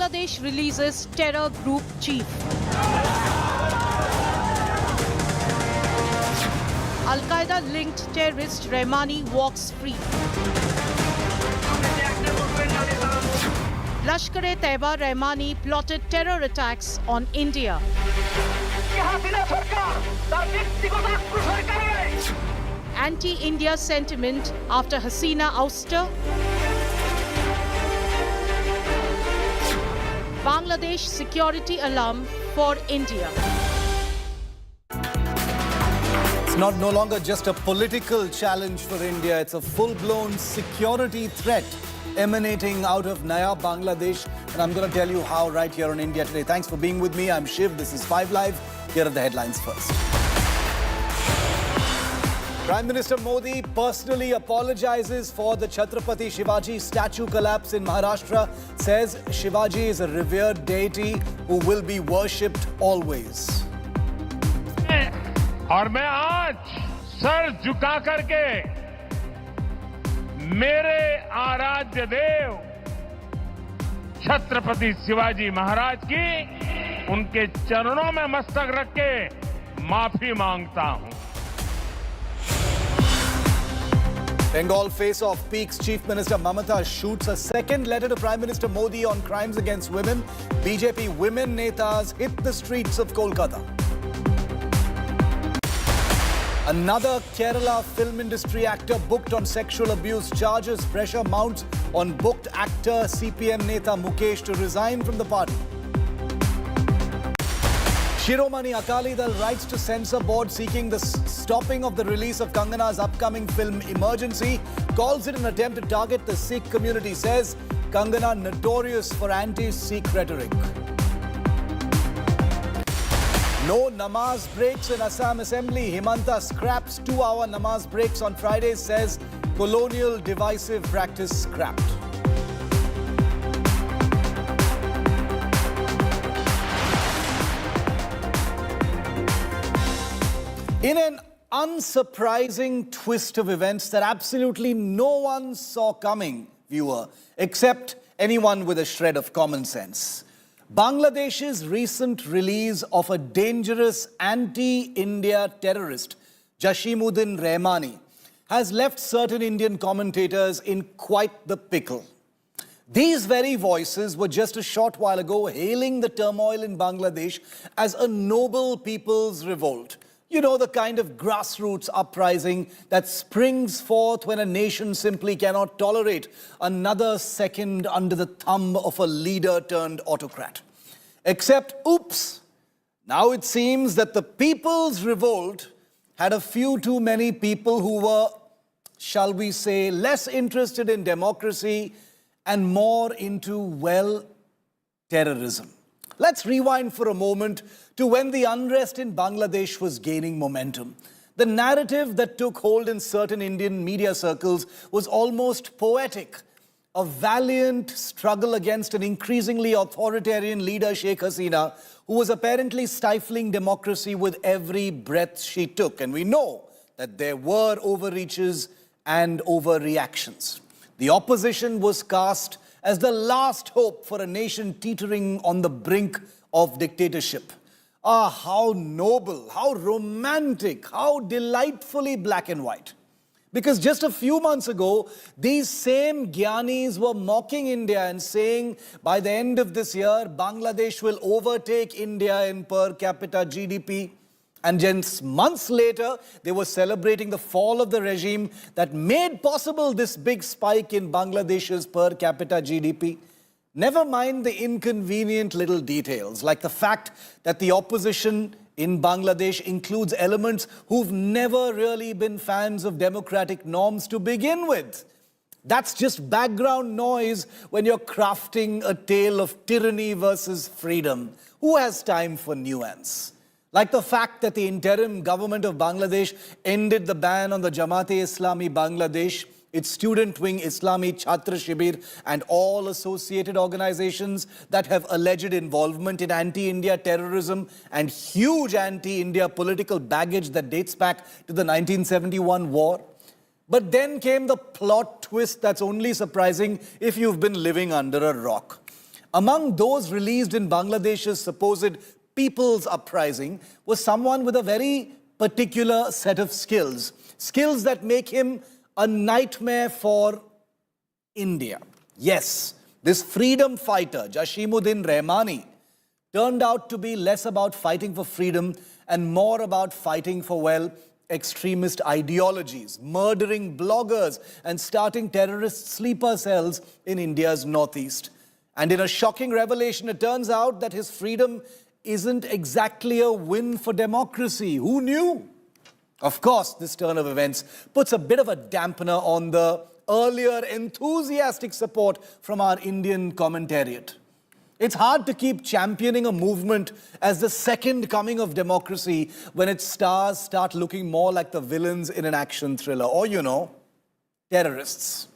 Bangladesh releases terror group chief. Al-Qaeda-linked terrorist Rahmani walks free. Lashkar-e-Taiba Rahmani plotted terror attacks on India. Anti-India sentiment after Hasina ouster. Bangladesh security alarm for India. It's no longer just a political challenge for India. It's a full-blown security threat emanating out of Naya Bangladesh. And I'm going to tell you how right here on India Today. Thanks for being with me. I'm Shiv. This is 5 Live. Here are the headlines first. Prime Minister Modi personally apologizes for the Chhatrapati Shivaji statue collapse in Maharashtra. Says Shivaji is a revered deity who will be worshipped always. और मैं आज sir झुका करके मेरे आराध्य देव छत्रपति शिवाजी महाराज की उनके चरणों में मस्तक रख के माफी मांगता हूं. Bengal face-off peaks. Chief Minister Mamata shoots a second letter to Prime Minister Modi on crimes against women. BJP women netas hit the streets of Kolkata. Another Kerala film industry actor booked on sexual abuse charges. Pressure mounts on booked actor CPM neta Mukesh to resign from the party. Shiromani Akali Dal writes to censor board seeking the stopping of the release of Kangana's upcoming film Emergency. Calls it an attempt to target the Sikh community. Says Kangana notorious for anti-Sikh rhetoric. No namaz breaks in Assam Assembly. Himanta scraps 2-hour namaz breaks on Fridays. Says colonial divisive practice scrapped. In an unsurprising twist of events that absolutely no one saw coming, viewer, except anyone with a shred of common sense, Bangladesh's recent release of a dangerous anti-India terrorist, Jashimuddin Rahmani, has left certain Indian commentators in quite the pickle. These very voices were just a short while ago hailing the turmoil in Bangladesh as a noble people's revolt. You know, the kind of grassroots uprising that springs forth when a nation simply cannot tolerate another second under the thumb of a leader turned autocrat. Except, oops, now it seems that the people's revolt had a few too many people who were, shall we say, less interested in democracy and more into, well, terrorism. Let's rewind for a moment to when the unrest in Bangladesh was gaining momentum. The narrative that took hold in certain Indian media circles was almost poetic. A valiant struggle against an increasingly authoritarian leader, Sheikh Hasina, who was apparently stifling democracy with every breath she took. And we know that there were overreaches and overreactions. The opposition was cast as the last hope for a nation teetering on the brink of dictatorship. Ah, how noble, how romantic, how delightfully black and white. Because just a few months ago, these same Gyanis were mocking India and saying by the end of this year, Bangladesh will overtake India in per capita GDP. And just months later, they were celebrating the fall of the regime that made possible this big spike in Bangladesh's per capita GDP. Never mind the inconvenient little details, like the fact that the opposition in Bangladesh includes elements who've never really been fans of democratic norms to begin with. That's just background noise when you're crafting a tale of tyranny versus freedom. Who has time for nuance? Like the fact that the interim government of Bangladesh ended the ban on the Jamaat-e-Islami Bangladesh, its student wing Islami Chhatra Shibir, and all associated organizations that have alleged involvement in anti-India terrorism and huge anti-India political baggage that dates back to the 1971 war. But then came the plot twist that's only surprising if you've been living under a rock. Among those released in Bangladesh's supposed people's uprising was someone with a very particular set of skills. Skills that make him a nightmare for India. Yes, this freedom fighter, Jashimuddin Rahmani, turned out to be less about fighting for freedom and more about fighting for, well, extremist ideologies, murdering bloggers and starting terrorist sleeper cells in India's northeast. And in a shocking revelation, it turns out that his freedom isn't exactly a win for democracy. Who knew? Of course, this turn of events puts a bit of a dampener on the earlier enthusiastic support from our Indian commentariat. It's hard to keep championing a movement as the second coming of democracy when its stars start looking more like the villains in an action thriller, or, you know, terrorists.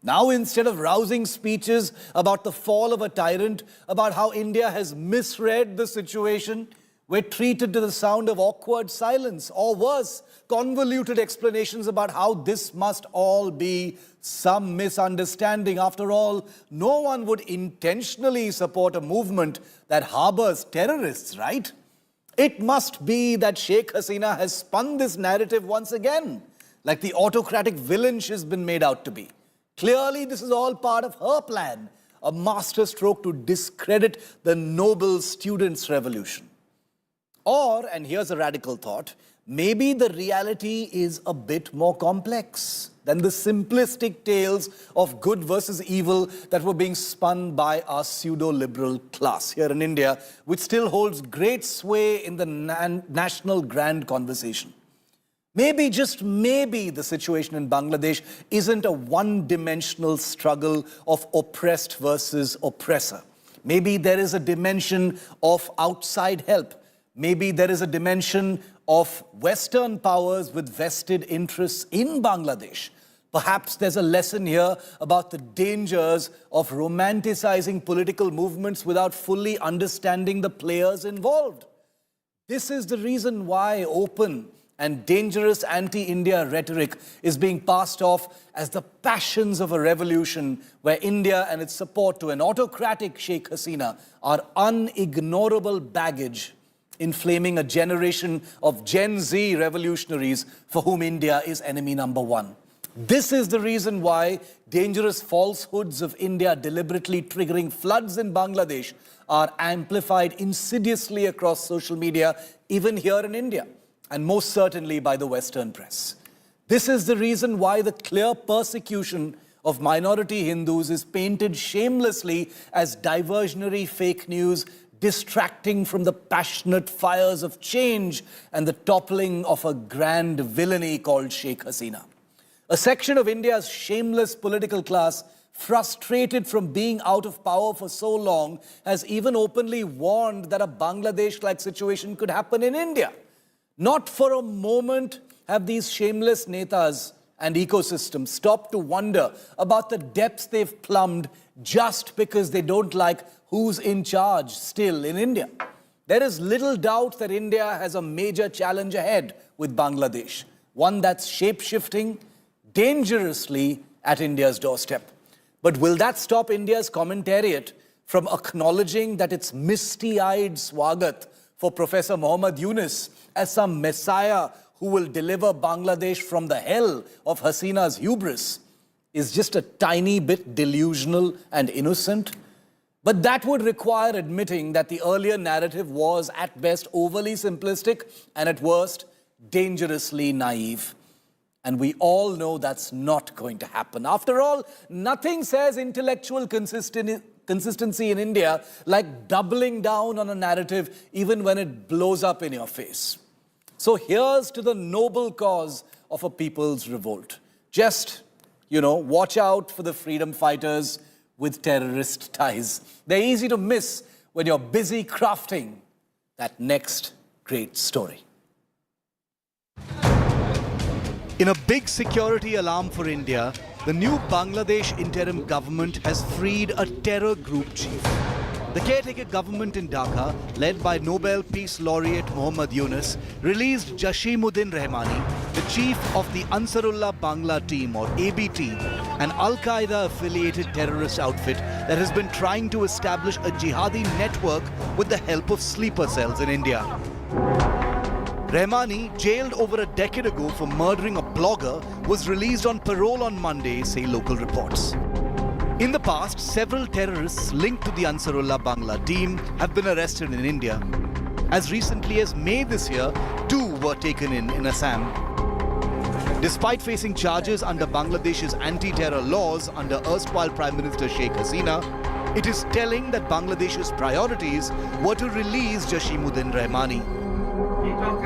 Now, instead of rousing speeches about the fall of a tyrant, about how India has misread the situation, we're treated to the sound of awkward silence, or worse, convoluted explanations about how this must all be some misunderstanding. After all, no one would intentionally support a movement that harbors terrorists, right? It must be that Sheikh Hasina has spun this narrative once again, like the autocratic villain she's been made out to be. Clearly, this is all part of her plan, a masterstroke to discredit the noble students' revolution. Or, and here's a radical thought, maybe the reality is a bit more complex than the simplistic tales of good versus evil that were being spun by our pseudo-liberal class here in India, which still holds great sway in the national grand conversation. Maybe, just maybe, the situation in Bangladesh isn't a one-dimensional struggle of oppressed versus oppressor. Maybe there is a dimension of outside help. Maybe there is a dimension of Western powers with vested interests in Bangladesh. Perhaps there's a lesson here about the dangers of romanticizing political movements without fully understanding the players involved. This is the reason why open and dangerous anti-India rhetoric is being passed off as the passions of a revolution where India and its support to an autocratic Sheikh Hasina are unignorable baggage inflaming a generation of Gen Z revolutionaries for whom India is enemy number one. This is the reason why dangerous falsehoods of India deliberately triggering floods in Bangladesh are amplified insidiously across social media, even here in India, and most certainly by the Western press. This is the reason why the clear persecution of minority Hindus is painted shamelessly as diversionary fake news, distracting from the passionate fires of change and the toppling of a grand villainy called Sheikh Hasina. A section of India's shameless political class, frustrated from being out of power for so long, has even openly warned that a Bangladesh-like situation could happen in India. Not for a moment have these shameless netas and ecosystems stopped to wonder about the depths they've plumbed just because they don't like who's in charge still in India. There is little doubt that India has a major challenge ahead with Bangladesh, one that's shape-shifting dangerously at India's doorstep. But will that stop India's commentariat from acknowledging that its misty-eyed swagat for Professor Muhammad Yunus as some messiah who will deliver Bangladesh from the hell of Hasina's hubris is just a tiny bit delusional and innocent? But that would require admitting that the earlier narrative was at best overly simplistic and at worst dangerously naive. And we all know that's not going to happen. After all, nothing says intellectual consistency in India like doubling down on a narrative even when it blows up in your face. So here's to the noble cause of a people's revolt. Just, watch out for the freedom fighters with terrorist ties. They're easy to miss when you're busy crafting that next great story. In a big security alarm for India, the new Bangladesh interim government has freed a terror group chief. The caretaker government in Dhaka, led by Nobel Peace Laureate Muhammad Yunus, released Jashimuddin Rahmani, the chief of the Ansarullah Bangla team, or ABT, an Al-Qaeda-affiliated terrorist outfit that has been trying to establish a jihadi network with the help of sleeper cells in India. Rahmani, jailed over a decade ago for murdering a blogger, was released on parole on Monday, say local reports. In the past, several terrorists linked to the Ansarullah Bangla team have been arrested in India. As recently as May this year, 2 were taken in Assam. Despite facing charges under Bangladesh's anti-terror laws under erstwhile Prime Minister Sheikh Hasina, it is telling that Bangladesh's priorities were to release Jashimuddin Rahmani.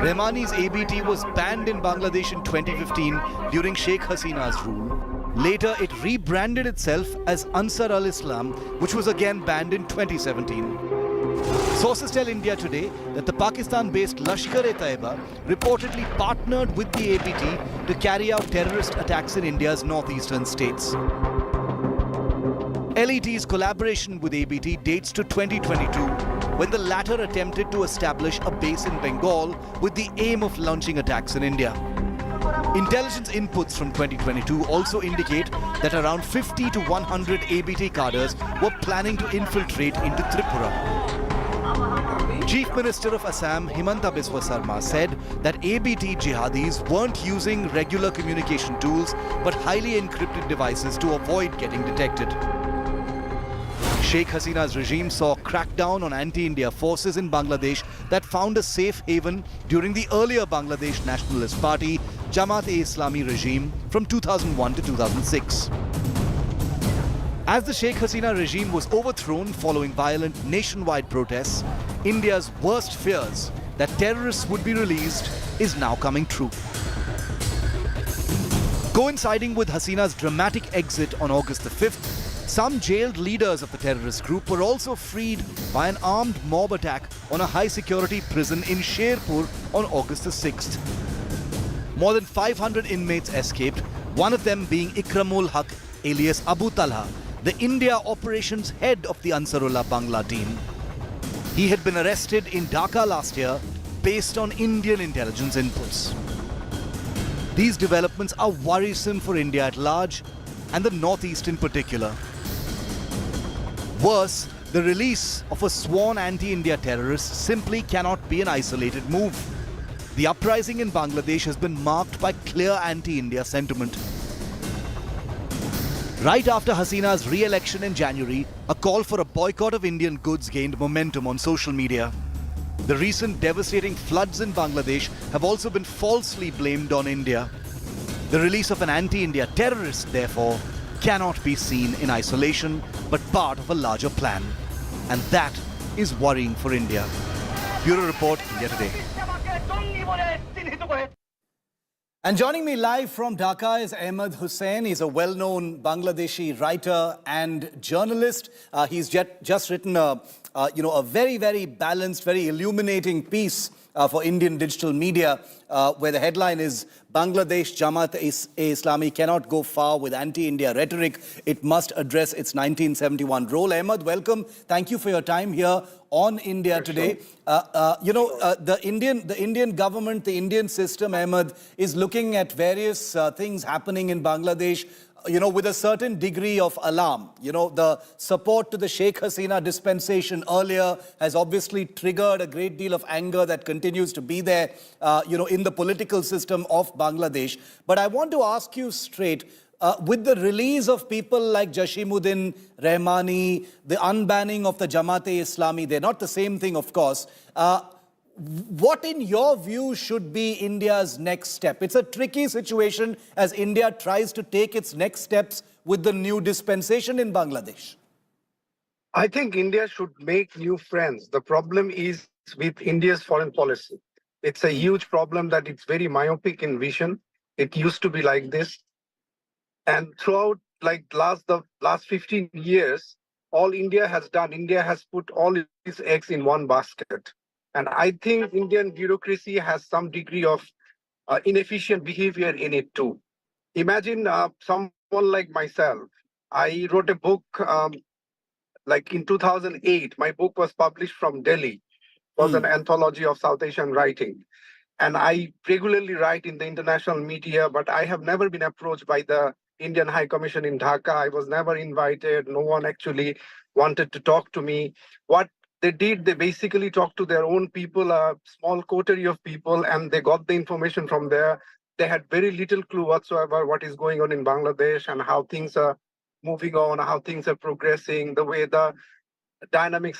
Rahmani's ABT was banned in Bangladesh in 2015 during Sheikh Hasina's rule. Later, it rebranded itself as Ansar al-Islam, which was again banned in 2017. Sources tell India Today that the Pakistan-based Lashkar-e-Taiba reportedly partnered with the ABT to carry out terrorist attacks in India's northeastern states. LET's collaboration with ABT dates to 2022, when the latter attempted to establish a base in Bengal with the aim of launching attacks in India. Intelligence inputs from 2022 also indicate that around 50 to 100 ABT cadres were planning to infiltrate into Tripura. Chief Minister of Assam, Himanta Biswa Sarma, said that ABT jihadis weren't using regular communication tools but highly encrypted devices to avoid getting detected. Sheikh Hasina's regime saw a crackdown on anti-India forces in Bangladesh that found a safe haven during the earlier Bangladesh Nationalist Party, Jamaat-e-Islami regime from 2001 to 2006. As the Sheikh Hasina regime was overthrown following violent nationwide protests, India's worst fears that terrorists would be released is now coming true. Coinciding with Hasina's dramatic exit on August the 5th, some jailed leaders of the terrorist group were also freed by an armed mob attack on a high-security prison in Sherpur on August the 6th. More than 500 inmates escaped, one of them being Ikramul Haq, alias Abu Talha, the India operations head of the Ansarullah Bangla team. He had been arrested in Dhaka last year based on Indian intelligence inputs. These developments are worrisome for India at large and the Northeast in particular. Worse, the release of a sworn anti-India terrorist simply cannot be an isolated move. The uprising in Bangladesh has been marked by clear anti-India sentiment. Right after Hasina's re-election in January, a call for a boycott of Indian goods gained momentum on social media. The recent devastating floods in Bangladesh have also been falsely blamed on India. The release of an anti-India terrorist, therefore, cannot be seen in isolation, but part of a larger plan. And that is worrying for India. Bureau Report, India Today. And joining me live from Dhaka is Ahmed Hussain. He's a well-known Bangladeshi writer and journalist. He's just written a very, very balanced, very illuminating piece for Indian digital media, where the headline is Bangladesh Jamaat-e-Islami cannot go far with anti-India rhetoric. It must address its 1971 role. Ahmed, welcome. Thank you for your time here on India Today. The Indian government, the Indian system, Ahmed, is looking at various things happening in Bangladesh, with a certain degree of alarm. The support to the Sheikh Hasina dispensation earlier has obviously triggered a great deal of anger that continues to be there, in the political system of Bangladesh. But I want to ask you straight, with the release of people like Jashimuddin Rahmani, the unbanning of the Jamaat-e-Islami, they're not the same thing, of course. What, in your view, should be India's next step? It's a tricky situation as India tries to take its next steps with the new dispensation in Bangladesh. I think India should make new friends. The problem is with India's foreign policy. It's a huge problem that it's very myopic in vision. It used to be like this. And throughout the last 15 years, all India has done, India has put all its eggs in one basket. And I think Indian bureaucracy has some degree of inefficient behavior in it too. Imagine someone like myself. I wrote a book in 2008. My book was published from Delhi. It was an anthology of South Asian writing. And I regularly write in the international media, but I have never been approached by the Indian High Commission in Dhaka. I was never invited. No one actually wanted to talk to me. What they did, they basically talked to their own people, a small coterie of people, and they got the information from there. They had very little clue whatsoever what is going on in Bangladesh and how things are moving on, how things are progressing, the way the dynamics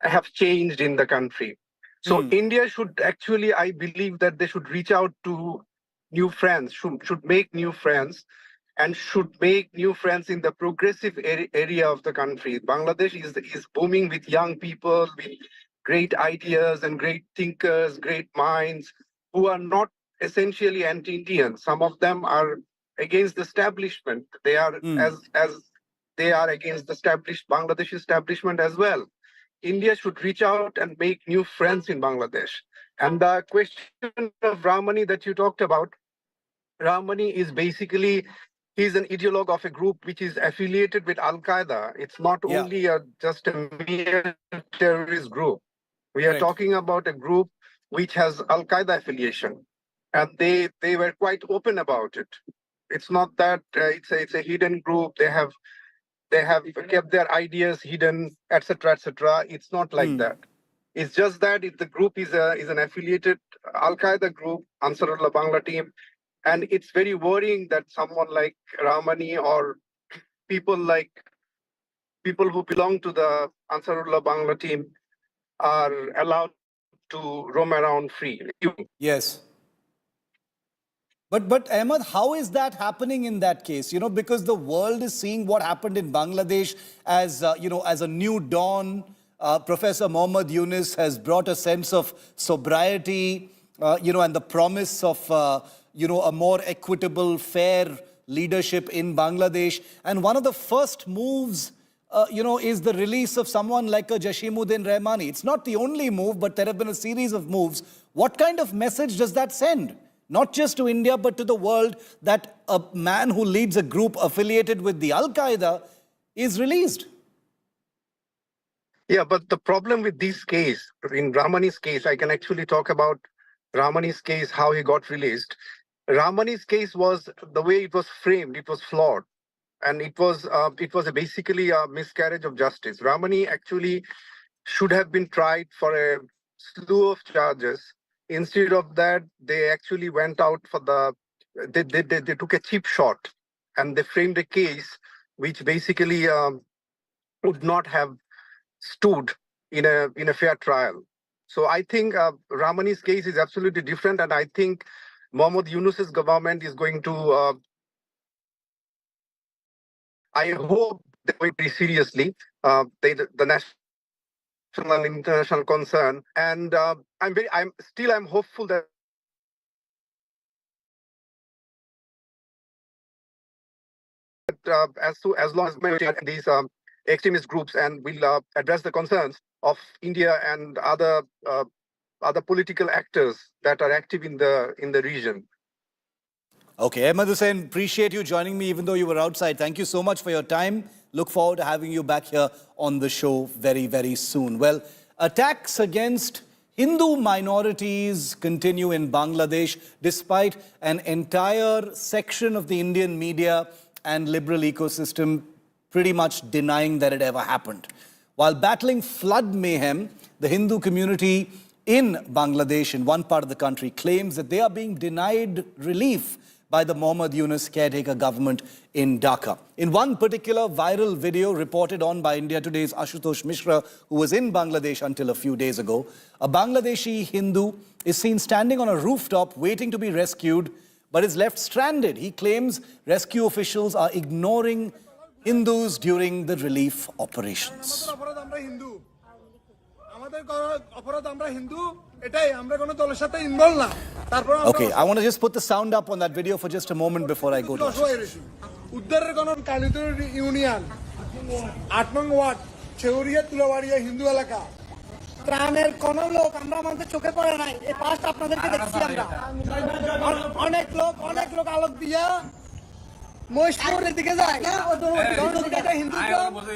have changed in the country. So India should actually, I believe that they should reach out to new friends, should make new friends, and should make new friends in the progressive area of the country. Bangladesh is booming with young people, with great ideas and great thinkers, great minds, who are not essentially anti-Indian. Some of them are against the establishment. They are as they are against the established Bangladesh establishment as well. India should reach out and make new friends in Bangladesh. And the question of Ramani that you talked about, Ramani is basically, he's an ideologue of a group which is affiliated with Al-Qaeda. It's not only just a mere terrorist group. We are talking about a group which has Al-Qaeda affiliation. And they were quite open about it. It's not that it's a hidden group. They have kept their ideas hidden, etc., etc. It's not like that. It's just that if the group is an affiliated Al-Qaeda group, Ansarullah Bangla team, and it's very worrying that someone like Ramani or people who belong to the Ansarullah Bangla team are allowed to roam around free. Yes. But Ahmed, how is that happening in that case? You know, because the world is seeing what happened in Bangladesh as, as a new dawn. Professor Mohammad Yunus has brought a sense of sobriety, and the promise of, a more equitable, fair leadership in Bangladesh. And one of the first moves, is the release of someone like a Jashimuddin Rahmani. It's not the only move, but there have been a series of moves. What kind of message does that send? Not just to India, but to the world, that a man who leads a group affiliated with the Al-Qaeda is released. Yeah, but the problem with this case, in Ramani's case, I can actually talk about Ramani's case, how he got released. Ramani's case was, the way it was framed, it was flawed. And it was basically a miscarriage of justice. Ramani actually should have been tried for a slew of charges. Instead of that, they actually went out for they took a cheap shot, and they framed a case which basically would not have stood in a fair trial. So I think Ramani's case is absolutely different, and I think Mohammad Yunus's government is going to, I hope they take it seriously, the national and international concern, and I'm hopeful that as long as these extremist groups and will address the concerns of India and other political actors that are active in the region. Okay, Ahmed Hussain, appreciate you joining me even though you were outside. Thank you so much for your time. Look forward to having you back here on the show very, very soon. Well, attacks against Hindu minorities continue in Bangladesh despite an entire section of the Indian media and liberal ecosystem pretty much denying that it ever happened. While battling flood mayhem, the Hindu community in Bangladesh, in one part of the country, claims that they are being denied relief by the Mohammad Yunus caretaker government in Dhaka. In one particular viral video reported on by India Today's Ashutosh Mishra, who was in Bangladesh until a few days ago, a Bangladeshi Hindu is seen standing on a rooftop waiting to be rescued, but is left stranded. He claims rescue officials are ignoring Hindus during the relief operations. Okay, I want to just put the sound up on that video for just a moment before I go to it. ত্রাণের কোন লোক আমরা আমাদের চোখে পড়ে নাই এই পাঁচটা আপনাদেরকে দেখছি আমরা অনেক লোক আলোক দিয়া মহেশপুরের দিকে যায় এটা হিন্দু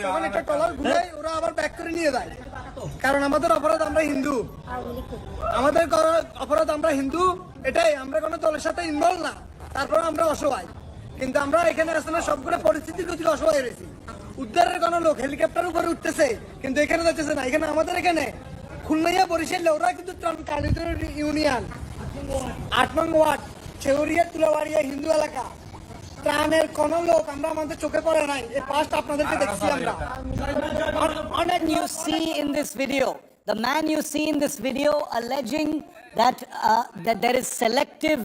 তখন একটা ট্রলার ঘুরাই ওরা আবার ব্যাক করে নিয়ে যায় কারণ আমাদের অপরাধ আমরা হিন্দু এটাই আমরা কোনো দলের সাথে ইনভলভ না তারপর আমরা অসহায় কিন্তু আমরা এখানে আসলে সবগুলো পরিস্থিতির গতিতে অসহায় রয়েছি। উদ্ধারের কোনো লোক হেলিকপ্টার উপরে উঠতেছে, কিন্তু এখানে যাচ্ছে না। এখানে আমাদের এখানে খুলনাইয়া বরিশাল ওরা কিন্তু ইউনিয়ন 8 নং ওয়ার্ড ছেউরিয়া তুলাবাড়িয়া হিন্দু এলাকা, ত্রাণের কোন লোক আমরা আমাদের চোখে পড়ে নাই। এই পাঁচটা আপনাদেরকে দেখছি আমরা অনেক। You see in this video, the man you see in this video alleging that that there is selective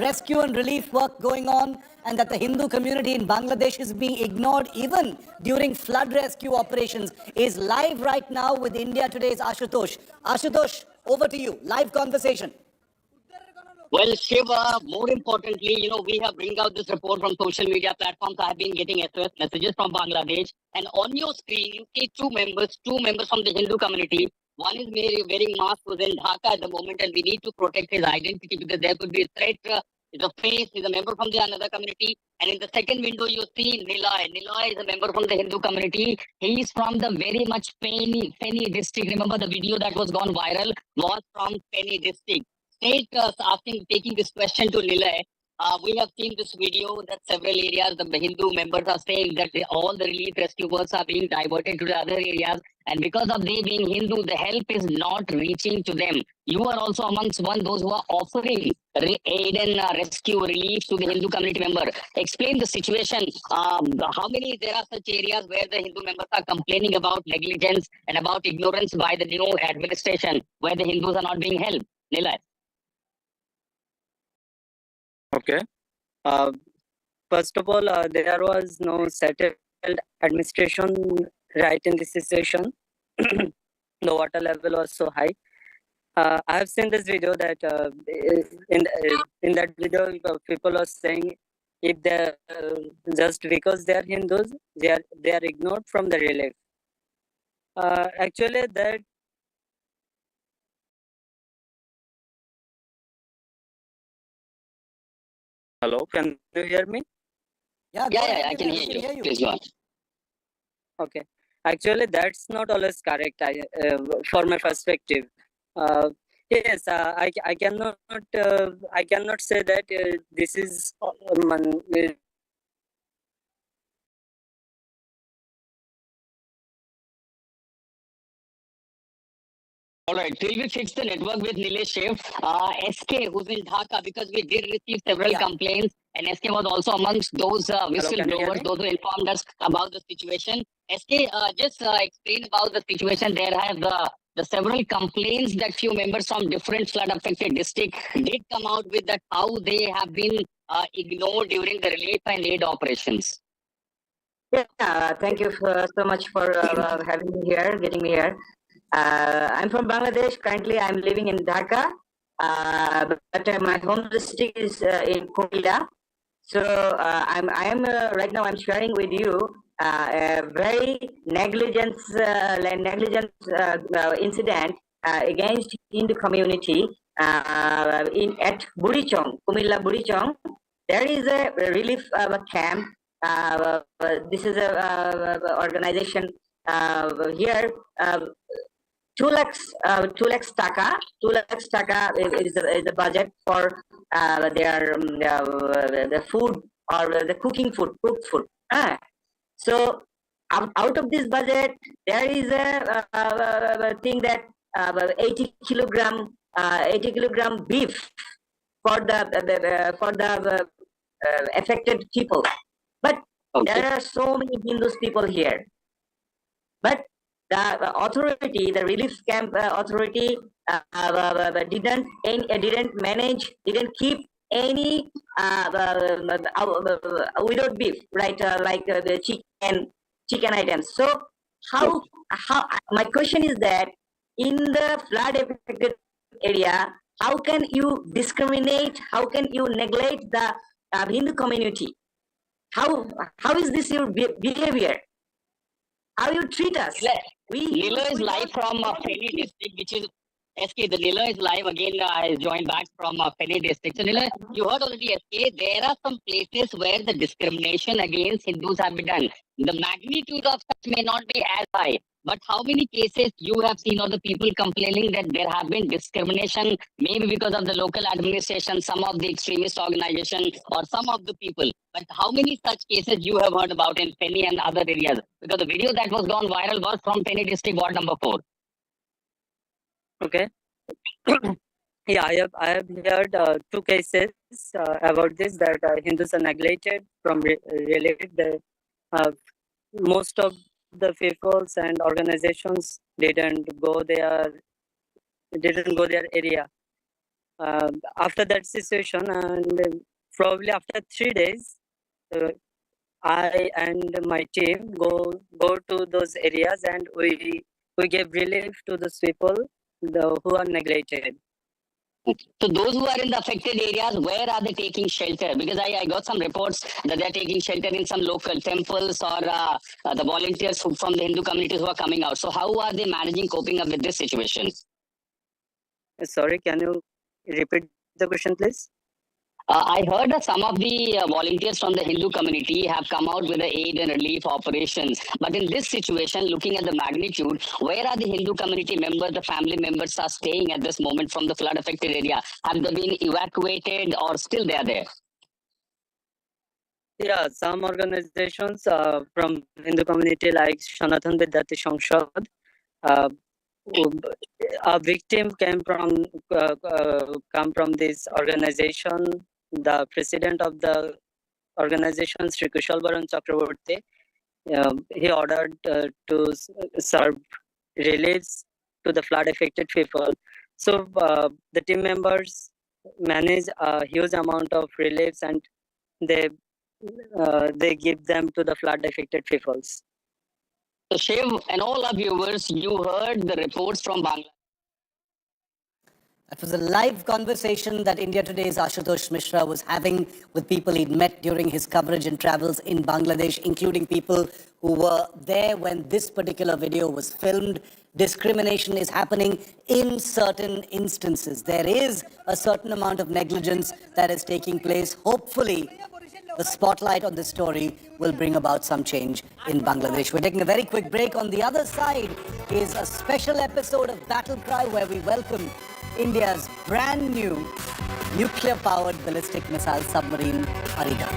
rescue and relief work going on, and that the Hindu community in Bangladesh is being ignored even during flood rescue operations, is live right now with India Today's Ashutosh. Ashutosh, over to you. Live conversation. Well, Shiva, more importantly, we have bring out this report from social media platforms. I have been getting SOS messages from Bangladesh. And on your screen, you see two members from the Hindu community. One is wearing mask, who's in Dhaka at the moment, and we need to protect his identity because there could be a threat. Is a face, is a member from the another community. And in the second window, you see Nilay. Nilay is a member from the Hindu community. He is from the very much Feni district. Remember the video that was gone viral was from Feni district. State taking this question to Nilay. We have seen this video that several areas, the Hindu members are saying that all the relief rescue works are being diverted to the other areas. And because of they being Hindu, the help is not reaching to them. You are also amongst those who are offering aid and rescue relief to the Hindu community member. Explain the situation. How many there are such areas where the Hindu members are complaining about negligence and about ignorance by the new administration, where the Hindus are not being helped? Nilay. Okay. First of all, there was no settled administration right in this situation. The water level was so high. I have seen this video that in that video people are saying if they just because they are Hindus, they are ignored from the relief. Actually, that hello, can you hear me? Yeah, I can hear you. Please go on. Okay. Actually, that's not always correct. For my perspective, yes, I cannot say that this is All right, till we fix the network with Nilesh Shiv, SK, who's in Dhaka, because we did receive several complaints, and SK was also amongst those whistleblowers, those who informed us about the situation. SK, just explain about the situation. There have the several complaints that few members from different flood-affected districts did come out with that how they have been ignored during the relief and aid operations. Yeah, thank you so much for having me here, getting me here. I'm from Bangladesh. Currently, I'm living in Dhaka, but my home district is in Kuala. So I am right now. I'm sharing with you a very negligent incident against Hindu community at Burichong, Kumilla Burichong. There is a relief camp. This is a organization here. 2 lakhs taka is the budget for their the food or the cooked food. So out of this budget, there is a thing that 80 kilogram beef for the affected people. But there are so many Hindus people here. But the authority, the relief camp authority, didn't keep any without beef, right? Like the chicken items. So how my question is that in the flood affected area, how can you discriminate? How can you neglect the Hindu community? How is this your behavior? How you treat us? Nilo is live from Feni district, which is SK. The Nilo is live again. I joined back from Feni district. So Nilo, you heard already, SK. There are some places where the discrimination against Hindus have been done. The magnitude of such may not be as high, But how many cases you have seen of the people complaining that there have been discrimination, maybe because of the local administration, some of the extremist organization, or some of the people? But how many such cases you have heard about in Penny and other areas? Because the video that was gone viral was from Penny district, ward number 4. Okay. Yeah, I have heard 2 cases about this, that Hindus are neglected from relief. Most of the peoples and organizations didn't go their area. After that situation, and probably after 3 days, I and my team go to those areas, and we give relief to those people who are neglected. So those who are in the affected areas, where are they taking shelter? Because I got some reports that they're taking shelter in some local temples, or the volunteers from the Hindu communities who are coming out. So how are they managing, coping up with this situation? Sorry, can you repeat the question, please? I heard that some of the volunteers from the Hindu community have come out with the aid and relief operations. But in this situation, looking at the magnitude, where are the Hindu community members, the family members are staying at this moment from the flood affected area? Have they been evacuated, or still they are there? Yeah, some organizations from Hindu community like Sanatan Vidyarthi Sanshad, a victim came from this organization. The president of the organization, Sri Kushal Baran Chakraborty, he ordered to serve reliefs to the flood affected people. So the team members manage a huge amount of reliefs, and they give them to the flood affected peoples. So Shiv and all our viewers, you heard the reports from Bangladesh. That was a live conversation that India Today's Ashutosh Mishra was having with people he'd met during his coverage and travels in Bangladesh, including people who were there when this particular video was filmed. Discrimination is happening in certain instances. There is a certain amount of negligence that is taking place. Hopefully, the spotlight on this story will bring about some change in Bangladesh. We're taking a very quick break. On the other side is a special episode of Battle Cry, where we welcome India's brand new nuclear-powered ballistic missile submarine, Arighat.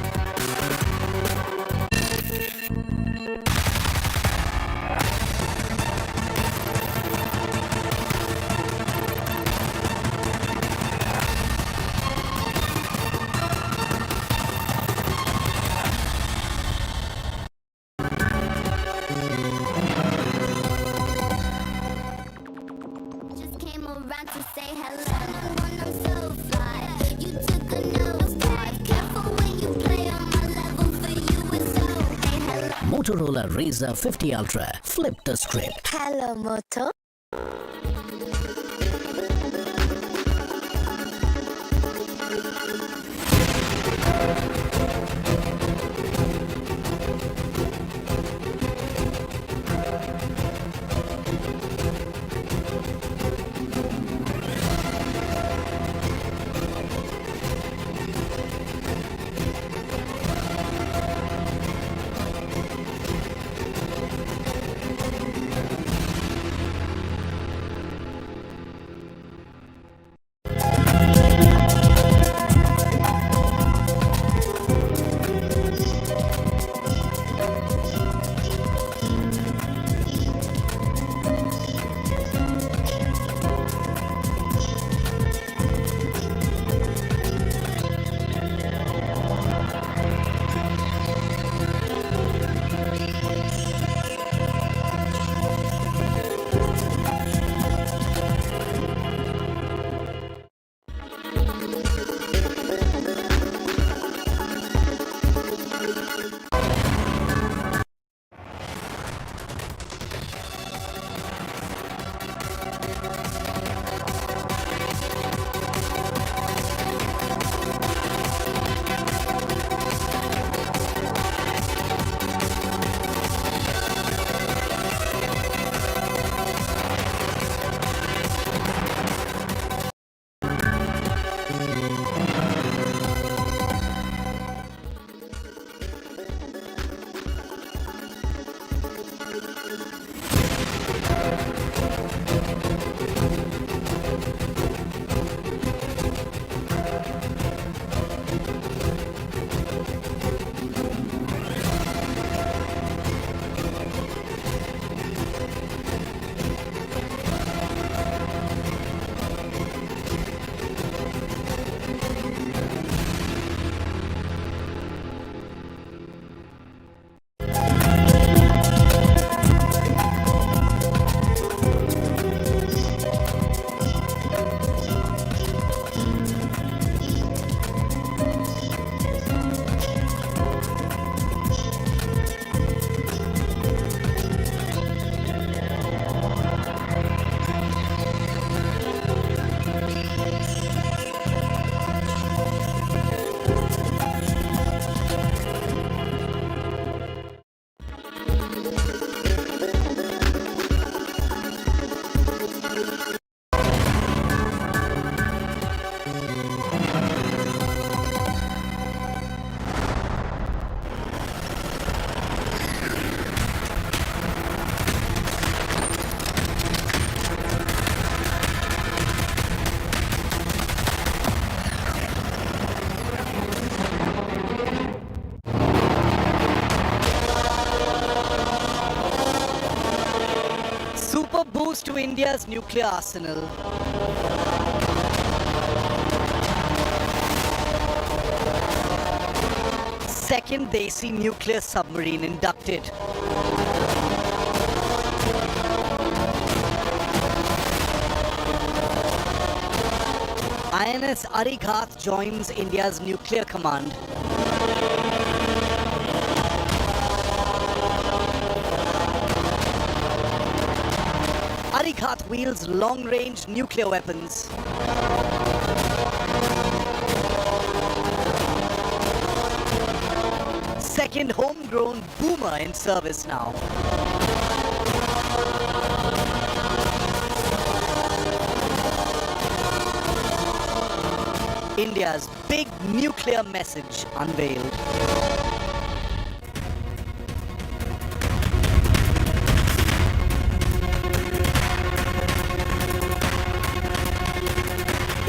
Motorola Razr 50 Ultra. Flip the script. Hello, Moto. Goes to India's nuclear arsenal. Second Desi nuclear submarine inducted. INS Arighat joins India's nuclear command. Arighat wields long-range nuclear weapons. Second homegrown boomer in service now. India's big nuclear message unveiled.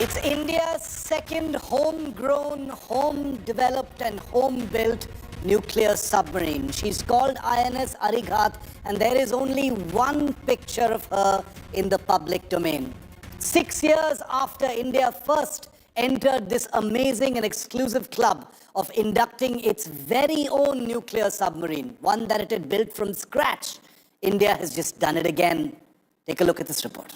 It's India's second homegrown, home-developed and home-built nuclear submarine. She's called INS Arighat, and there is only one picture of her in the public domain. 6 years after India first entered this amazing and exclusive club of inducting its very own nuclear submarine, one that it had built from scratch, India has just done it again. Take a look at this report.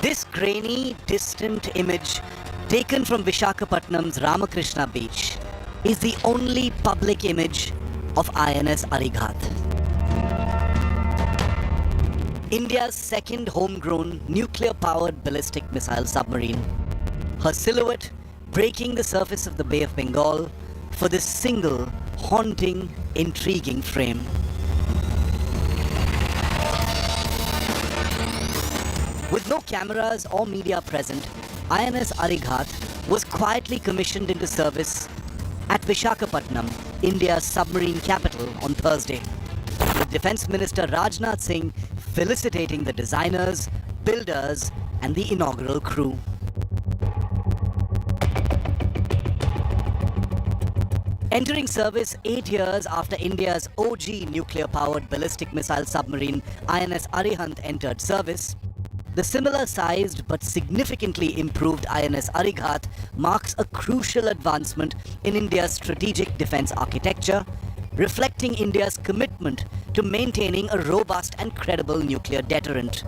This grainy, distant image taken from Visakhapatnam's Ramakrishna beach is the only public image of INS Arighat. India's second homegrown nuclear-powered ballistic missile submarine. Her silhouette breaking the surface of the Bay of Bengal for this single, haunting, intriguing frame. With no cameras or media present, INS Arighat was quietly commissioned into service at Visakhapatnam, India's submarine capital, on Thursday, with Defence Minister Rajnath Singh felicitating the designers, builders, and the inaugural crew. Entering service 8 years after India's OG nuclear-powered ballistic missile submarine INS Arihant entered service, the similar-sized but significantly improved INS Arighat marks a crucial advancement in India's strategic defence architecture, reflecting India's commitment to maintaining a robust and credible nuclear deterrent.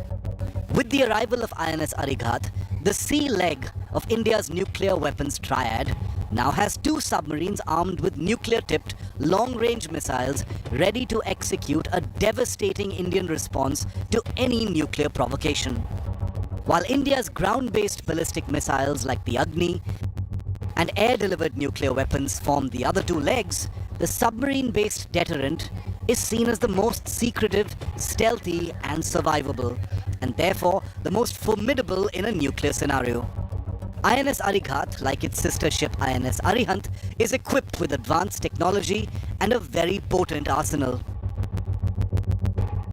With the arrival of INS Arighat, the sea leg of India's nuclear weapons triad now has 2 submarines armed with nuclear-tipped long-range missiles ready to execute a devastating Indian response to any nuclear provocation. While India's ground-based ballistic missiles like the Agni and air-delivered nuclear weapons form the other 2 legs, the submarine-based deterrent is seen as the most secretive, stealthy and survivable, and therefore the most formidable in a nuclear scenario. INS Arighat, like its sister ship INS Arihant, is equipped with advanced technology and a very potent arsenal.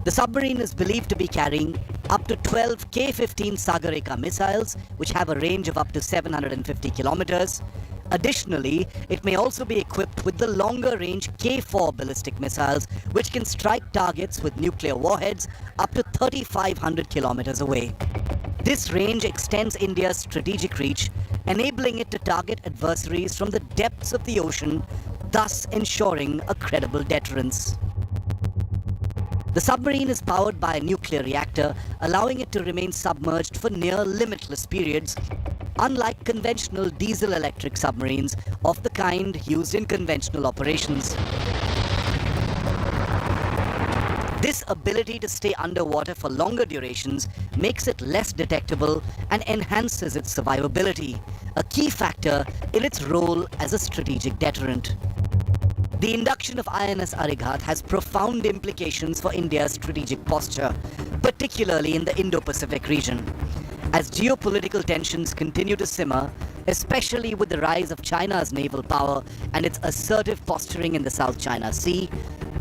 The submarine is believed to be carrying up to 12 K-15 Sagarika missiles, which have a range of up to 750 kilometers. Additionally, it may also be equipped with the longer-range K-4 ballistic missiles, which can strike targets with nuclear warheads up to 3,500 kilometers away. This range extends India's strategic reach, enabling it to target adversaries from the depths of the ocean, thus ensuring a credible deterrence. The submarine is powered by a nuclear reactor, allowing it to remain submerged for near limitless periods, unlike conventional diesel-electric submarines of the kind used in conventional operations. This ability to stay underwater for longer durations makes it less detectable and enhances its survivability, a key factor in its role as a strategic deterrent. The induction of INS Arighat has profound implications for India's strategic posture, particularly in the Indo-Pacific region. As geopolitical tensions continue to simmer, especially with the rise of China's naval power and its assertive posturing in the South China Sea,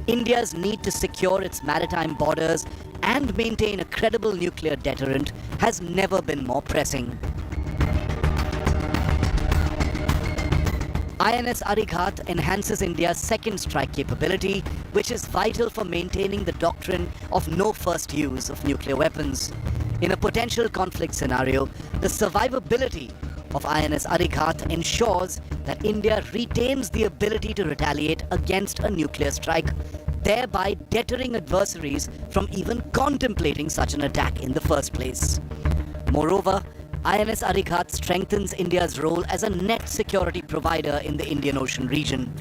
India's need to secure its maritime borders and maintain a credible nuclear deterrent has never been more pressing. INS Arighat enhances India's second strike capability, which is vital for maintaining the doctrine of no first use of nuclear weapons. In a potential conflict scenario, the survivability of INS Arighat ensures that India retains the ability to retaliate against a nuclear strike, thereby deterring adversaries from even contemplating such an attack in the first place. Moreover, INS Arighat strengthens India's role as a net security provider in the Indian Ocean region.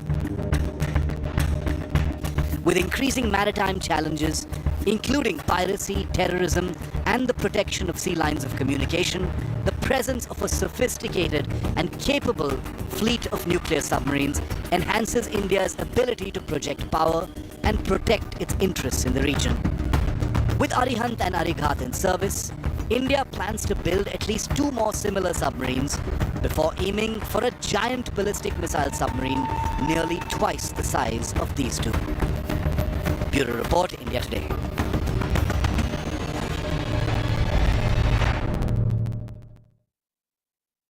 With increasing maritime challenges, including piracy, terrorism, and the protection of sea lines of communication, the presence of a sophisticated and capable fleet of nuclear submarines enhances India's ability to project power and protect its interests in the region. With Arihant and Arighat in service, India plans to build at least 2 more similar submarines before aiming for a giant ballistic missile submarine nearly twice the size of these 2. Bureau Report, India Today.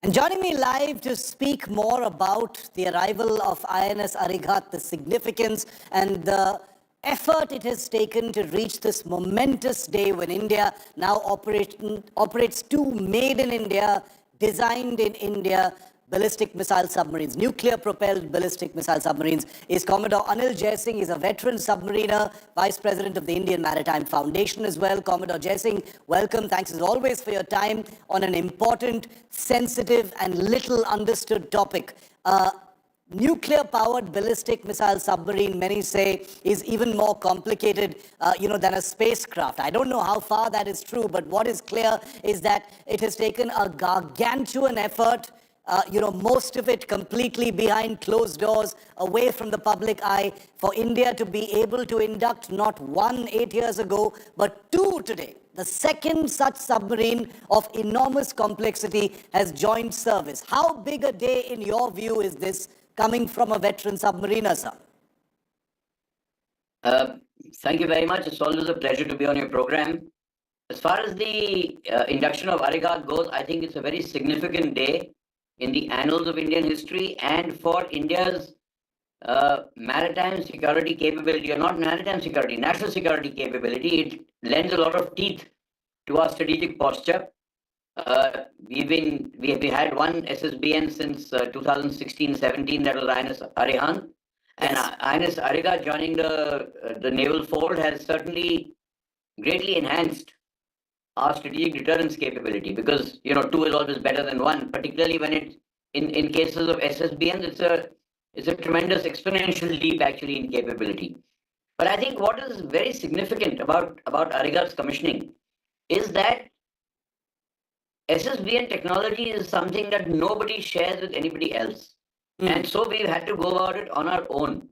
And joining me live to speak more about the arrival of INS Arighat, the significance and the effort it has taken to reach this momentous day when India now operates 2 made in India, designed in India, ballistic missile submarines, nuclear-propelled ballistic missile submarines, is Commodore Anil Jaisingh. He's a veteran submariner, Vice President of the Indian Maritime Foundation as well. Commodore Jaisingh, welcome. Thanks as always for your time on an important, sensitive and little understood topic. Nuclear-powered ballistic missile submarine, many say, is even more complicated, than a spacecraft. I don't know how far that is true, but what is clear is that it has taken a gargantuan effort, most of it completely behind closed doors, away from the public eye, for India to be able to induct not 1 8 years ago, but 2 today. The second such submarine of enormous complexity has joined service. How big a day, in your view, is this, coming from a veteran submariner, sir? Thank you very much. It's always a pleasure to be on your program. As far as the induction of Arighat goes, I think it's a very significant day in the annals of Indian history and for India's maritime security capability, or not maritime security, national security capability. It lends a lot of teeth to our strategic posture. We have had one SSBN since 2016-17, that was INS Arihant, and INS Arighat joining the naval fold has certainly greatly enhanced our strategic deterrence capability, because 2 is always better than 1, particularly when it's in cases of SSBN, it's a tremendous exponential leap actually in capability. But I think what is very significant about Arighat's commissioning is that SSBN technology is something that nobody shares with anybody else. And so we've had to go about it on our own.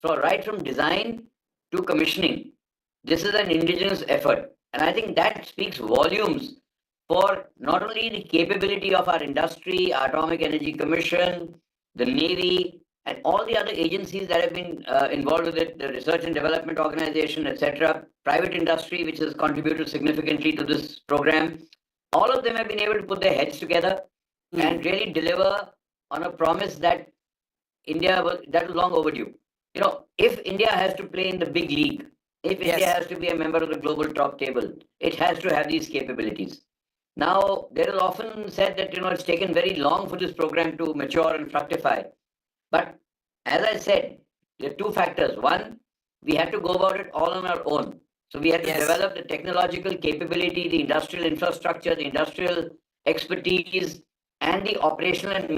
So right from design to commissioning, this is an indigenous effort. And I think that speaks volumes for not only the capability of our industry, our Atomic Energy Commission, the Navy, and all the other agencies that have been involved with it, the Research and Development Organization, etc., private industry, which has contributed significantly to this program. All of them have been able to put their heads together and really deliver on a promise that that was long overdue. If India has to play in the big league, if India has to be a member of the global top table, it has to have these capabilities. Now, there is often said that it's taken very long for this program to mature and fructify. But as I said, there are 2 factors. One, we had to go about it all on our own. So we had to develop the technological capability, the industrial infrastructure, the industrial expertise, and the operational and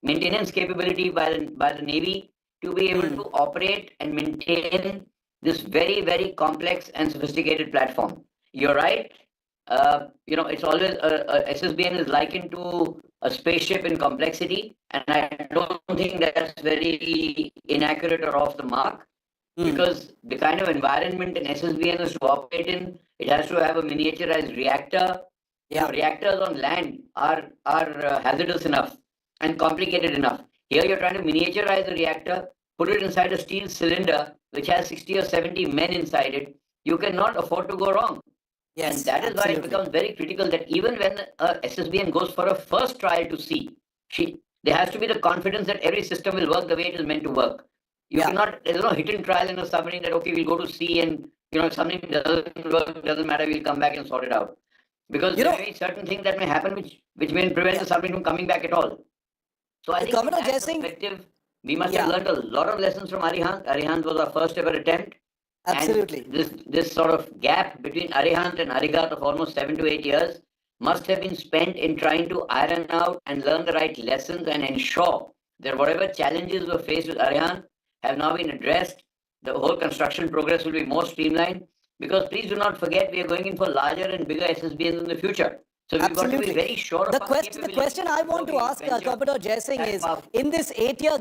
maintenance capability by the Navy to be able to operate and maintain this very, very complex and sophisticated platform. You're right. It's always SSBN is likened to a spaceship in complexity, and I don't think that's very inaccurate or off the mark. Because the kind of environment an SSBN is to operate in, it has to have a miniaturized reactor. Reactors on land are hazardous enough and complicated enough. Here you're trying to miniaturize the reactor, put it inside a steel cylinder which has 60 or 70 men inside it, you cannot afford to go wrong. Yes, and that is why it becomes very critical that even when a SSBN goes for a first trial to see, there has to be the confidence that every system will work the way it is meant to work. You cannot, there's no hit and trial in a submarine that, okay, we'll go to sea and, if something doesn't work, doesn't matter, we'll come back and sort it out. Because there may be certain things that may happen which may prevent the submarine from coming back at all. So I think from that perspective, we must have learned a lot of lessons from Arihant. Arihant was our first ever attempt. Absolutely. And this sort of gap between Arihant and Arighat of almost 7 to 8 years must have been spent in trying to iron out and learn the right lessons and ensure that whatever challenges were faced with Arihant have now been addressed. The whole construction progress will be more streamlined, because please do not forget, we are going in for larger and bigger SSBNs in the future. So we've got to be very sure of the question I want to ask Commodore Jai Singh is, in this 8-year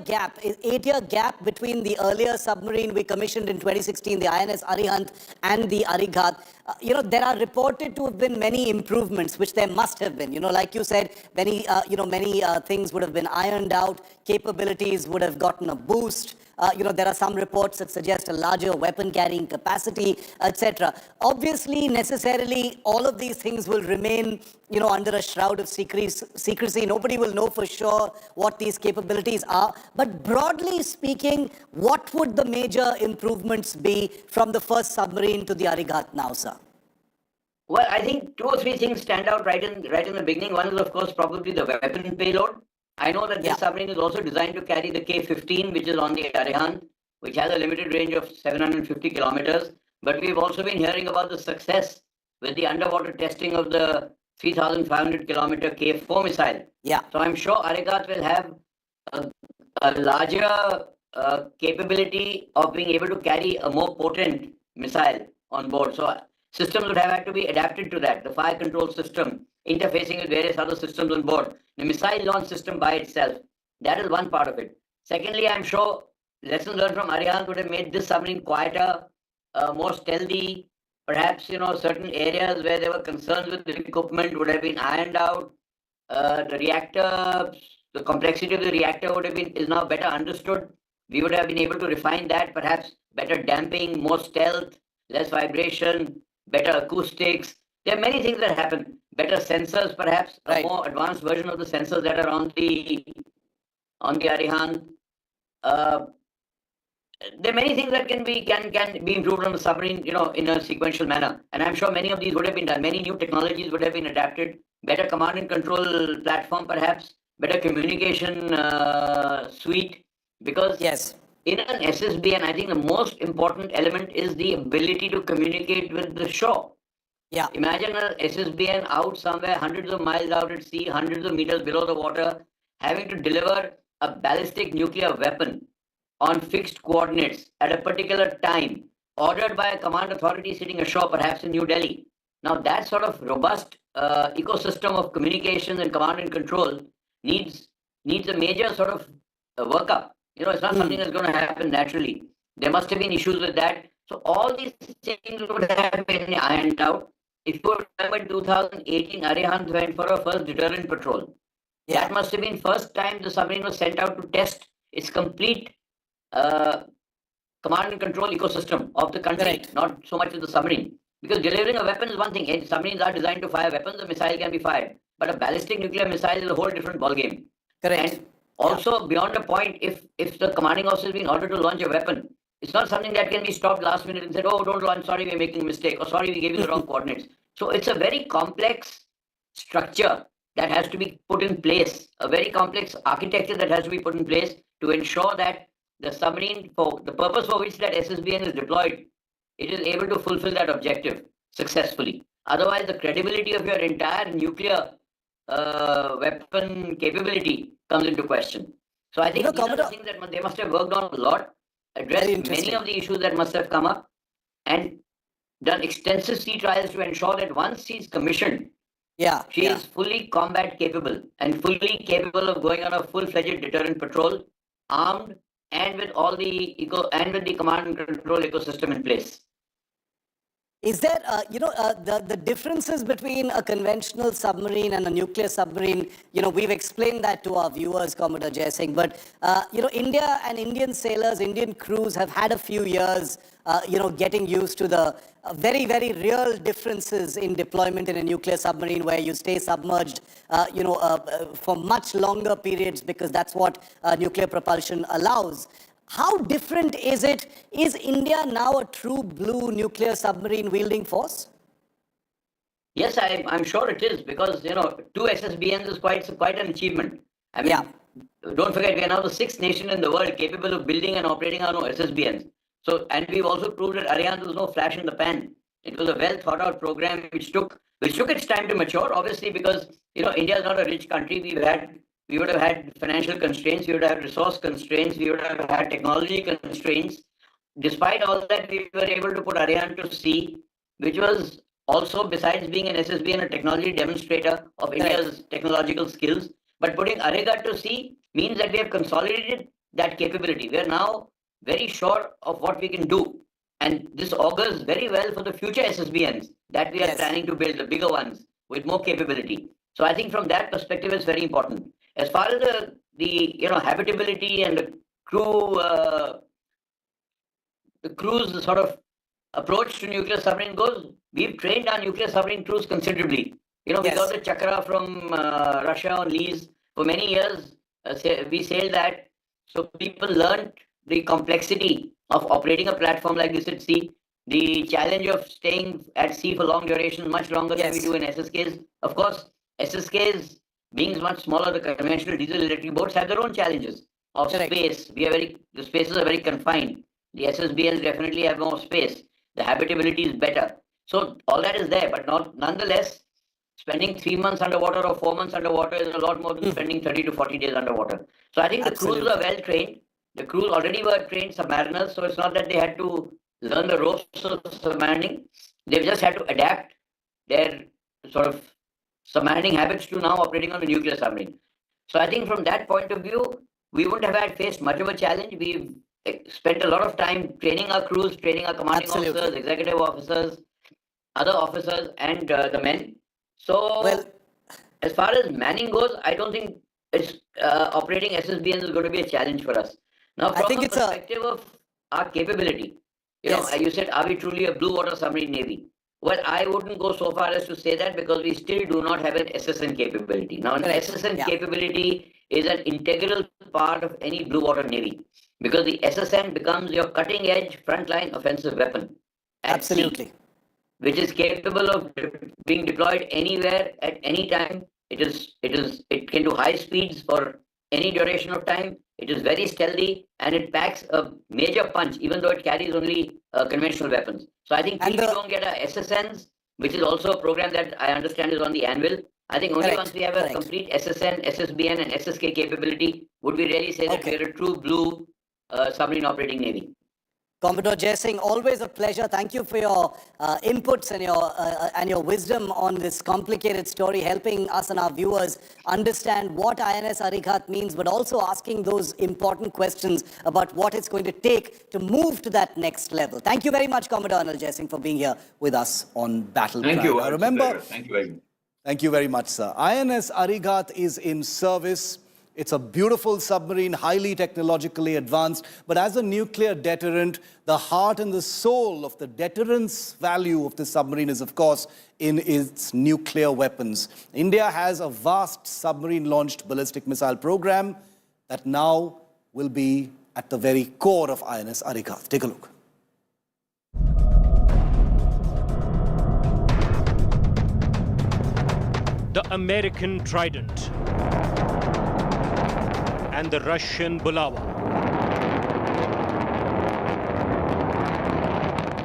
gap between the earlier submarine we commissioned in 2016, the INS Arihant, and the Arighat, there are reported to have been many improvements, which there must have been. Like you said, many things would have been ironed out, capabilities would have gotten a boost. There are some reports that suggest a larger weapon carrying capacity, etc. Obviously, necessarily, all of these things will remain, under a shroud of secrecy. Nobody will know for sure what these capabilities are. But broadly speaking, what would the major improvements be from the first submarine to the Arighat now, sir? Well, I think 2 or 3 things stand out right in the beginning. One is, of course, probably the weapon payload. I know that this submarine is also designed to carry the K-15, which is on the Arihant, which has a limited range of 750 kilometers. But we've also been hearing about the success with the underwater testing of the 3,500 kilometer K-4 missile. So I'm sure Arighat will have a larger capability of being able to carry a more potent missile on board. So systems would have had to be adapted to that. The fire control system, interfacing with various other systems on board. The missile launch system by itself, that is one part of it. Secondly, I'm sure lessons learned from Arihant would have made this submarine quieter, more stealthy. Perhaps, certain areas where there were concerns with the equipment would have been ironed out. The reactor, the complexity of the reactor is now better understood. We would have been able to refine that, perhaps better damping, more stealth, less vibration, better acoustics. There are many things that happen. Better sensors, perhaps a more advanced version of the sensors that are on the Arihant. There are many things that can be improved on the submarine, in a sequential manner. And I'm sure many of these would have been done. Many new technologies would have been adapted. Better command and control platform, perhaps. Better communication suite. Because in an SSBN, I think the most important element is the ability to communicate with the shore. Imagine an SSBN out somewhere hundreds of miles out at sea, hundreds of meters below the water, having to deliver a ballistic nuclear weapon on fixed coordinates at a particular time, ordered by a command authority sitting ashore, perhaps in New Delhi. Now, that sort of robust ecosystem of communications and command and control needs a major sort of workup. It's not something that's going to happen naturally. There must have been issues with that. So all these things would have been ironed out. If you remember, in 2018, Arihant went for a first deterrent patrol. That must have been first time the submarine was sent out to test its complete command and control ecosystem of the country, not so much of the submarine. Because delivering a weapon is one thing. Submarines are designed to fire weapons, the missile can be fired. But a ballistic nuclear missile is a whole different ballgame. And also, beyond a point, if the commanding officer is being ordered to launch a weapon, it's not something that can be stopped last minute and said, oh, don't launch, sorry, we're making a mistake, or sorry, we gave you the wrong coordinates. So it's a very complex structure that has to be put in place, a very complex architecture that has to be put in place to ensure that the submarine, for the purpose for which that SSBN is deployed, it is able to fulfill that objective successfully. Otherwise, the credibility of your entire nuclear weapon capability comes into question. So I think these are the things that they must have worked on a lot, addressed many of the issues that must have come up, and done extensive sea trials to ensure that once she's commissioned, she is fully combat capable and fully capable of going on a full-fledged deterrent patrol, armed and with all the command and control ecosystem in place. Is there, the differences between a conventional submarine and a nuclear submarine, we've explained that to our viewers, Commodore Jai Singh, but, India and Indian sailors, Indian crews have had a few years getting used to the very, very real differences in deployment in a nuclear submarine where you stay submerged, for much longer periods because that's what nuclear propulsion allows. How different is it? Is India now a true blue nuclear submarine wielding force? Yes, I'm sure it is because, two SSBNs is quite an achievement. I mean, don't forget, we are now the 6th nation in the world capable of building and operating our own SSBNs. So, and we've also proved that Arighat was no flash in the pan. It was a well thought out program which took its time to mature, obviously, because, India is not a rich country. We would have had financial constraints, we would have had resource constraints, we would have had technology constraints. Despite all that, we were able to put Arighat to sea, which was also, besides being an SSB and a technology demonstrator of India's technological skills, but putting Arighat to sea means that we have consolidated that capability. We are now very sure of what we can do. And this augurs very well for the future SSBNs that we are planning to build, the bigger ones with more capability. So I think from that perspective, it's very important. As far as the habitability and the crew's sort of approach to nuclear submarine goes, we've trained our nuclear submarine crews considerably. We got the Chakra from Russia on lease for many years. We sailed that, so people learned the complexity of operating a platform like this at sea, the challenge of staying at sea for long durations, much longer than we do in SSKs. Of course, SSKs, being much smaller, the conventional diesel electric boats have their own challenges of space. The spaces are very confined. The SSBNs definitely have more space. The habitability is better. So all that is there, but nonetheless, spending 3 months underwater or 4 months underwater is a lot more than spending 30 to 40 days underwater. So I think the crews are well trained. The crews already were trained submariners, so it's not that they had to learn the ropes of submarining. They've just had to adapt their sort of submarining habits to now operating on a nuclear submarine. So I think from that point of view, we wouldn't have faced much of a challenge. We've spent a lot of time training our crews, training our commanding officers, executive officers, other officers, and the men. So as far as manning goes, I don't think operating SSBNs is going to be a challenge for us. Now, from the perspective of our capability, you said, are we truly a blue water submarine navy? Well, I wouldn't go so far as to say that because we still do not have an SSN capability. Now, an SSN capability is an integral part of any blue water navy because the SSN becomes your cutting edge frontline offensive weapon. Absolutely. Which is capable of being deployed anywhere at any time. It can do high speeds for any duration of time. It is very stealthy and it packs a major punch, even though it carries only conventional weapons. So I think we don't get our SSNs, which is also a program that I understand is on the anvil. I think only once we have a complete SSN, SSBN, and SSK capability would we really say that we're a true blue submarine operating navy. Commodore Jai Singh, always a pleasure. Thank you for your inputs and your wisdom on this complicated story, helping us and our viewers understand what INS Arighat means, but also asking those important questions about what it's going to take to move to that next level. Thank you very much, Commodore Anil Jai Singh, for being here with us on Battle Triad. Thank you. I remember. Thank you very much. Thank you very much, sir. INS Arighat is in service. It's a beautiful submarine, highly technologically advanced, but as a nuclear deterrent, the heart and the soul of the deterrence value of the submarine is, of course, in its nuclear weapons. India has a vast submarine-launched ballistic missile program that now will be at the very core of INS Arighat. Take a look. The American Trident and the Russian Bulava.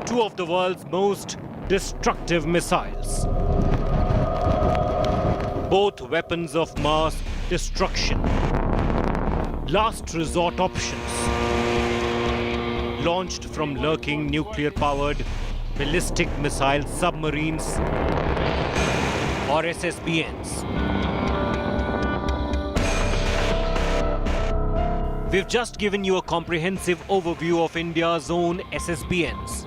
Two of the world's most destructive missiles. Both weapons of mass destruction. Last resort options. Launched from lurking nuclear-powered ballistic missile submarines or SSBNs. We've just given you a comprehensive overview of India's own SSBNs.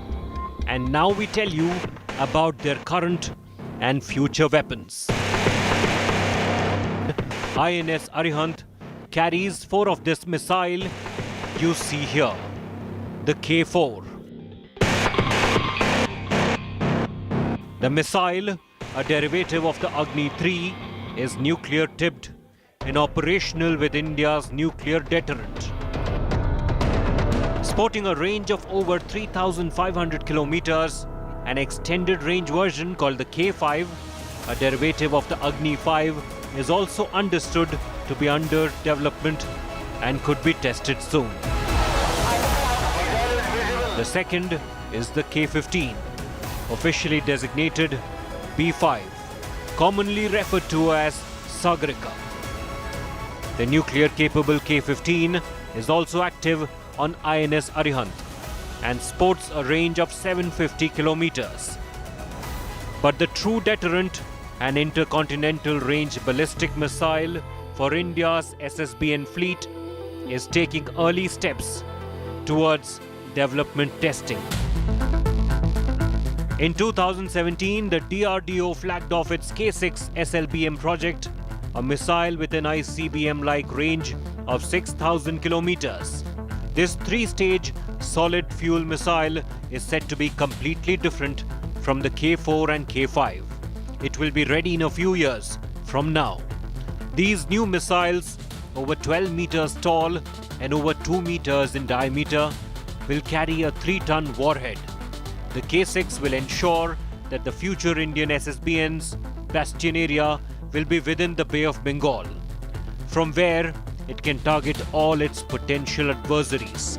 And now we tell you about their current and future weapons. INS Arihant carries 4 of this missile you see here. The K4, The missile, a derivative of the Agni-3, is nuclear-tipped and operational with India's nuclear deterrent. Sporting a range of over 3,500 kilometers, an extended range version called the K5, a derivative of the Agni-5, is also understood to be under development and could be tested soon. The second is the K15, officially designated B5, commonly referred to as Sagarika. The nuclear-capable K15 is also active on INS Arighat and sports a range of 750 kilometers. But the true deterrent, an intercontinental range ballistic missile for India's SSBN fleet, is taking early steps towards development testing. In 2017, the DRDO flagged off its K6 SLBM project, a missile with an ICBM-like range of 6,000 kilometers. This three-stage solid fuel missile is said to be completely different from the K4 and K5. It will be ready in a few years from now. These new missiles, over 12 meters tall and over 2 meters in diameter, will carry a 3-ton warhead. The K6 will ensure that the future Indian SSBN's bastion area will be within the Bay of Bengal, from where it can target all its potential adversaries.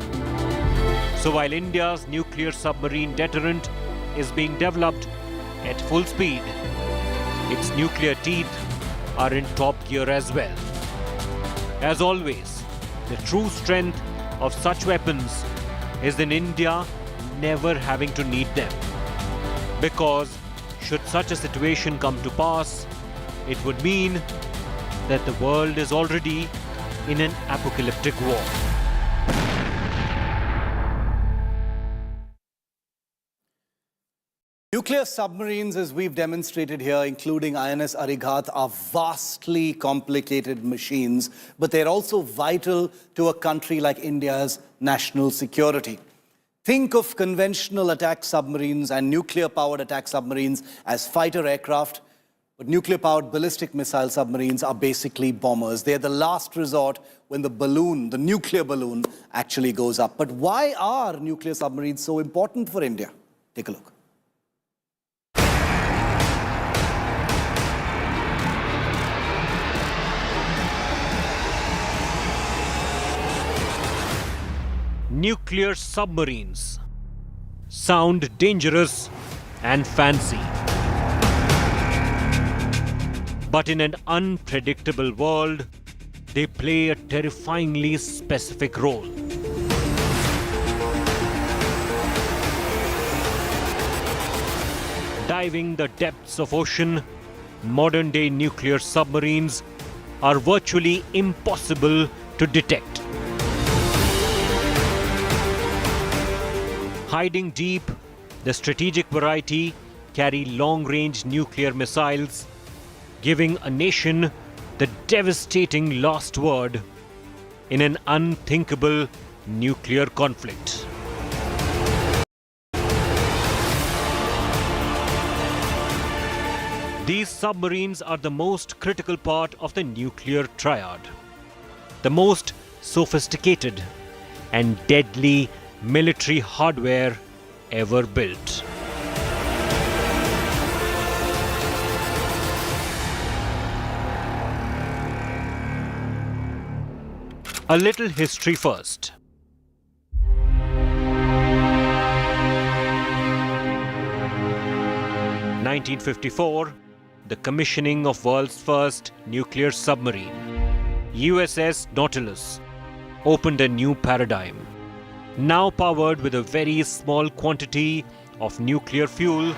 So while India's nuclear submarine deterrent is being developed at full speed, its nuclear teeth are in top gear as well. As always, the true strength of such weapons is in India never having to need them. Because should such a situation come to pass, it would mean that the world is already in an apocalyptic war. Nuclear submarines, as we've demonstrated here, including INS Arighat, are vastly complicated machines, but they're also vital to a country like India's national security. Think of conventional attack submarines and nuclear-powered attack submarines as fighter aircraft, but nuclear-powered ballistic missile submarines are basically bombers. They're the last resort when the balloon, the nuclear balloon, actually goes up. But why are nuclear submarines so important for India? Take a look. Nuclear submarines sound dangerous and fancy. But in an unpredictable world, they play a terrifyingly specific role. Diving the depths of ocean, modern-day nuclear submarines are virtually impossible to detect. Hiding deep, the strategic variety carry long-range nuclear missiles, giving a nation the devastating last word in an unthinkable nuclear conflict. These submarines are the most critical part of the nuclear triad, the most sophisticated and deadly military hardware ever built. A little history first. In 1954, the commissioning of world's first nuclear submarine, USS Nautilus, opened a new paradigm. Now powered with a very small quantity of nuclear fuel,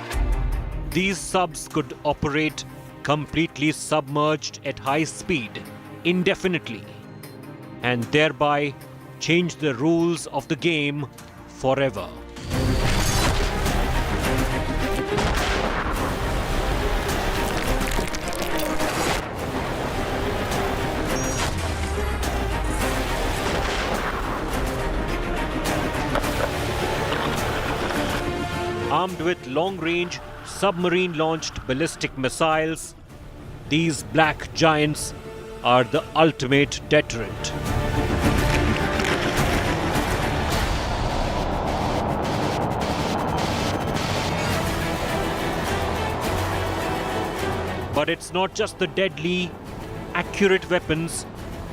these subs could operate completely submerged at high speed indefinitely, and thereby change the rules of the game forever. Armed with long-range submarine-launched ballistic missiles, these black giants are the ultimate deterrent. But it's not just the deadly, accurate weapons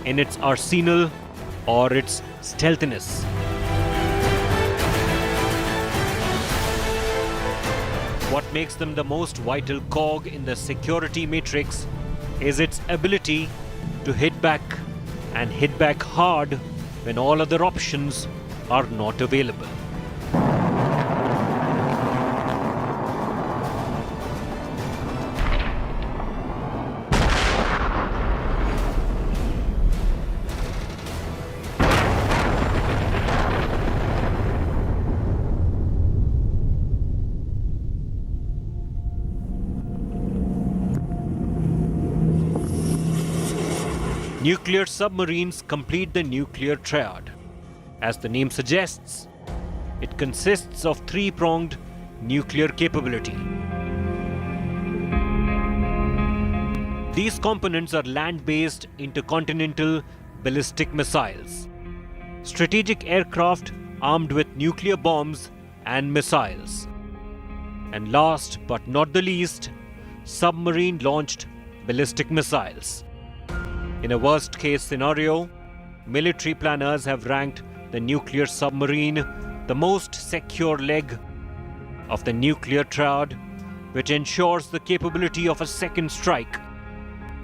in its arsenal or its stealthiness. What makes them the most vital cog in the security matrix is its ability to hit back, and hit back hard when all other options are not available. Nuclear submarines complete the nuclear triad. As the name suggests, it consists of three-pronged nuclear capability. These components are land-based intercontinental ballistic missiles, strategic aircraft armed with nuclear bombs and missiles, and last but not the least, submarine-launched ballistic missiles. In a worst-case scenario, military planners have ranked the nuclear submarine the most secure leg of the nuclear triad, which ensures the capability of a second strike,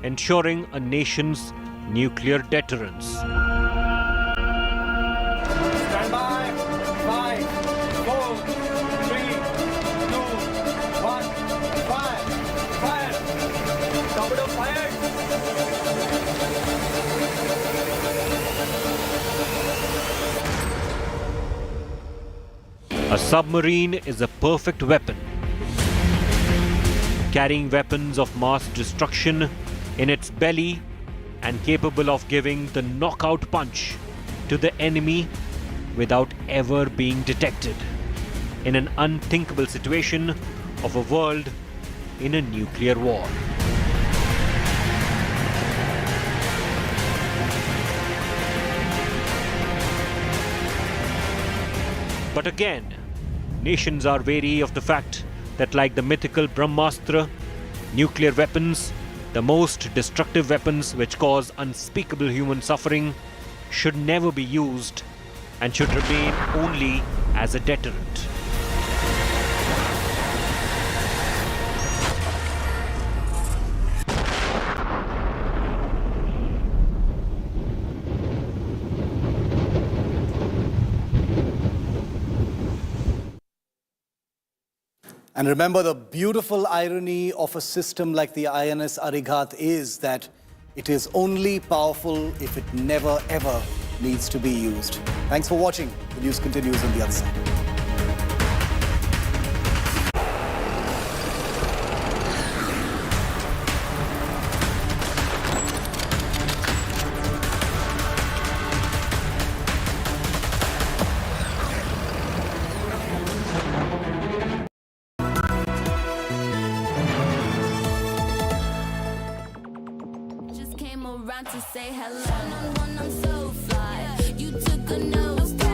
ensuring a nation's nuclear deterrence. Stand by. 5, 4, 3, 2, 1. Fire! Fire! Torpedo fired! A submarine is a perfect weapon, carrying weapons of mass destruction in its belly and capable of giving the knockout punch to the enemy without ever being detected, in an unthinkable situation of a world in a nuclear war. But again, nations are wary of the fact that, like the mythical Brahmastra, nuclear weapons, the most destructive weapons which cause unspeakable human suffering, should never be used and should remain only as a deterrent. And remember, the beautiful irony of a system like the INS Arighat is that it is only powerful if it never ever needs to be used. Thanks for watching. The news continues on the other side. Just came around to say hello.